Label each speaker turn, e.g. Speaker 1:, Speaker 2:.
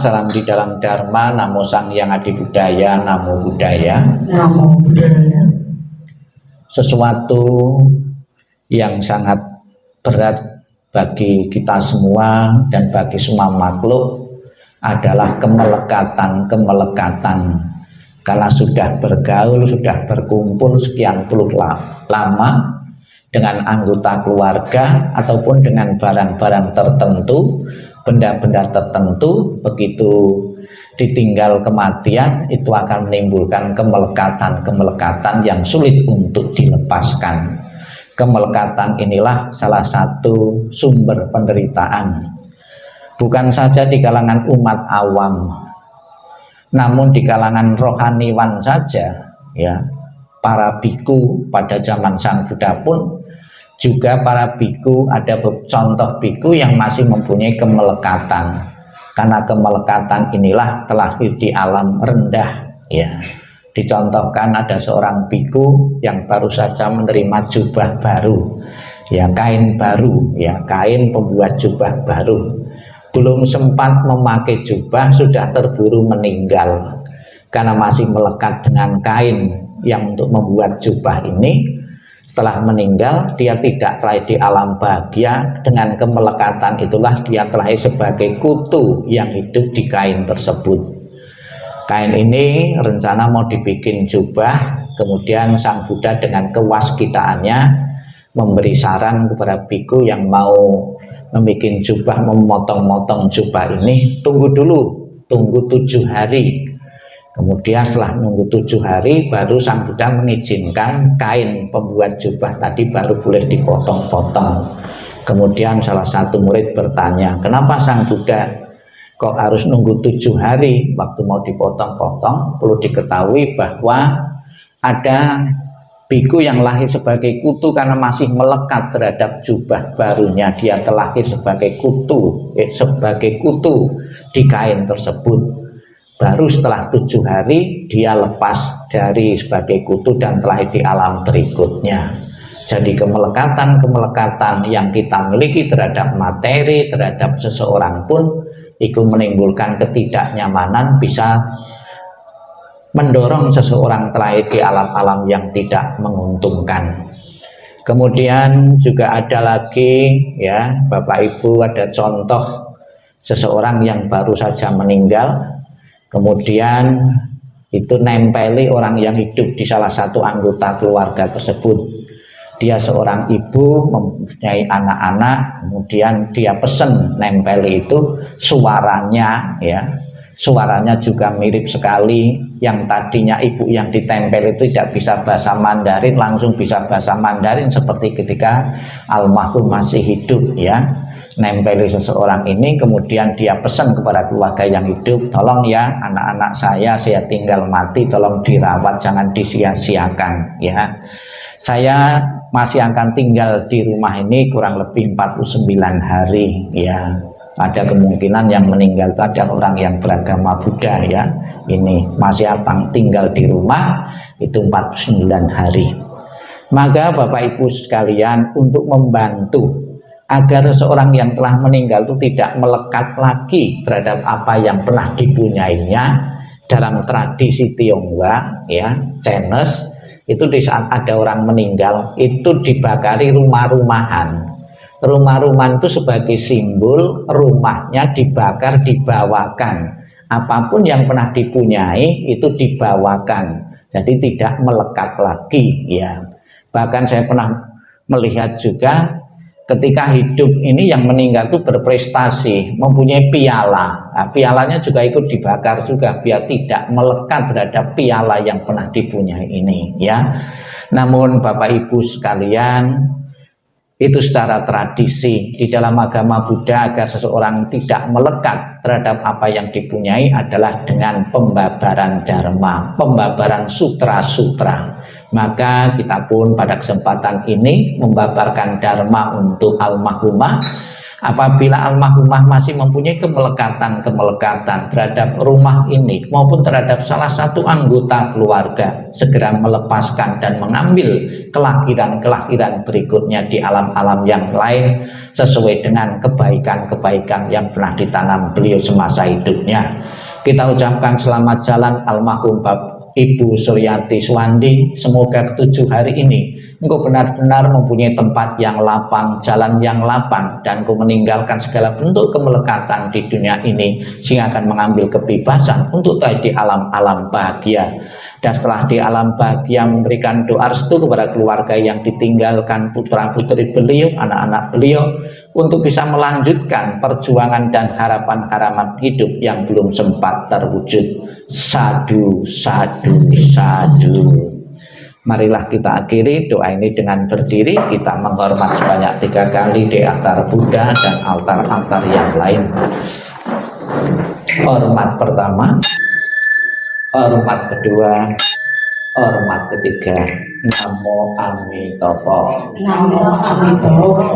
Speaker 1: salam di dalam Dharma, Namo Sang Hyang Adi Budaya, Namo Buddhaya.
Speaker 2: Namo Buddhaya.
Speaker 1: Sesuatu yang sangat berat bagi kita semua dan bagi semua makhluk adalah kemelekatan. Karena sudah bergaul, sudah berkumpul sekian puluh lama dengan anggota keluarga ataupun dengan barang-barang tertentu, benda-benda tertentu, begitu ditinggal kematian itu akan menimbulkan kemelekatan yang sulit untuk dilepaskan. Kemelekatan inilah salah satu sumber penderitaan, bukan saja di kalangan umat awam, namun di kalangan rohaniwan saja, ya. Para biku pada zaman Sang Buddha pun juga para biku, ada contoh biku yang masih mempunyai kemelekatan. Karena kemelekatan inilah terlahir di alam rendah, ya. Dicontohkan ada seorang biku yang baru saja menerima jubah baru, ya, kain baru, ya, kain pembuat jubah baru. Belum sempat memakai jubah sudah terburu meninggal karena masih melekat dengan kain yang untuk membuat jubah ini. Setelah meninggal dia tidak terlahir di alam bahagia. Dengan kemelekatan itulah dia terlahir sebagai kutu yang hidup di kain tersebut. Kain ini rencana mau dibikin jubah, kemudian Sang Buddha dengan kewaskitaannya memberi saran kepada biku yang mau membuat jubah, memotong-motong jubah ini, tunggu 7 hari. Kemudian setelah nunggu 7 hari baru Sang Buddha mengizinkan kain pembuat jubah tadi baru boleh dipotong-potong. Kemudian salah satu murid bertanya, kenapa Sang Buddha kok harus nunggu 7 hari waktu mau dipotong-potong? Perlu diketahui bahwa ada biku yang lahir sebagai kutu karena masih melekat terhadap jubah barunya. Dia terlahir sebagai kutu, di kain tersebut. Baru setelah 7 hari dia lepas dari sebagai kutu dan terlahir di alam berikutnya. Jadi kemelekatan yang kita miliki terhadap materi, terhadap seseorang pun itu menimbulkan ketidaknyamanan, bisa mendorong seseorang terlahir di alam-alam yang tidak menguntungkan. Kemudian juga ada lagi, ya Bapak Ibu, ada contoh seseorang yang baru saja meninggal, kemudian itu nempeli orang yang hidup di salah satu anggota keluarga tersebut. Dia seorang ibu mempunyai anak-anak, kemudian dia pesen nempeli itu suaranya, ya. Suaranya juga mirip sekali. Yang tadinya ibu yang ditempel itu tidak bisa bahasa Mandarin, langsung bisa bahasa Mandarin seperti ketika almarhum masih hidup, ya. Nempeli seseorang ini, kemudian dia pesan kepada keluarga yang hidup, tolong ya anak-anak saya tinggal mati, tolong dirawat, jangan disia-siakan, ya. Saya masih akan tinggal di rumah ini kurang lebih 49 hari, ya. Ada kemungkinan yang meninggal itu ada orang yang beragama Buddha, ya. Ini masih akan tinggal di rumah itu 49 hari. Maka Bapak Ibu sekalian, untuk membantu agar seseorang yang telah meninggal itu tidak melekat lagi terhadap apa yang pernah dipunyainya, dalam tradisi Tionghoa, ya, Chinese, itu di saat ada orang meninggal itu dibakari rumah-rumahan. Rumah-rumahan itu sebagai simbol rumahnya dibakar, dibawakan. Apapun yang pernah dipunyai itu dibawakan. Jadi tidak melekat lagi, ya. Bahkan saya pernah melihat juga ketika hidup ini yang meninggal itu berprestasi, mempunyai piala. Nah, pialanya juga ikut dibakar juga biar tidak melekat terhadap piala yang pernah dipunyai ini, ya. Namun Bapak Ibu sekalian, itu secara tradisi di dalam agama Buddha agar seseorang tidak melekat terhadap apa yang dipunyai adalah dengan pembabaran dharma, pembabaran sutra-sutra. Maka kita pun pada kesempatan ini membabarkan dharma untuk almarhumah Apabila almarhumah masih mempunyai kemelekatan terhadap rumah ini maupun terhadap salah satu anggota keluarga, segera melepaskan dan mengambil kelahiran-kelahiran berikutnya di alam-alam yang lain sesuai dengan kebaikan-kebaikan yang pernah ditanam beliau semasa hidupnya. Kita ucapkan selamat jalan almarhum Ibu Suryati Suwandi. Semoga ke-7 hari ini engkau benar-benar mempunyai tempat yang lapang, jalan yang lapang, dan engkau meninggalkan segala bentuk kemelekatan di dunia ini sehingga akan mengambil kebebasan untuk di alam-alam bahagia. Dan setelah di alam bahagia memberikan doa restu kepada keluarga yang ditinggalkan putra-putri beliau, anak-anak beliau, untuk bisa melanjutkan perjuangan dan harapan-harapan hidup yang belum sempat terwujud. Sadu, sadu, sadu. Marilah kita akhiri doa ini dengan berdiri. Kita menghormat sebanyak 3 kali di altar Buddha dan altar-altar yang lain. Hormat pertama, hormat kedua, hormat ketiga. Namo Amitopo.
Speaker 2: Namo Amitopo.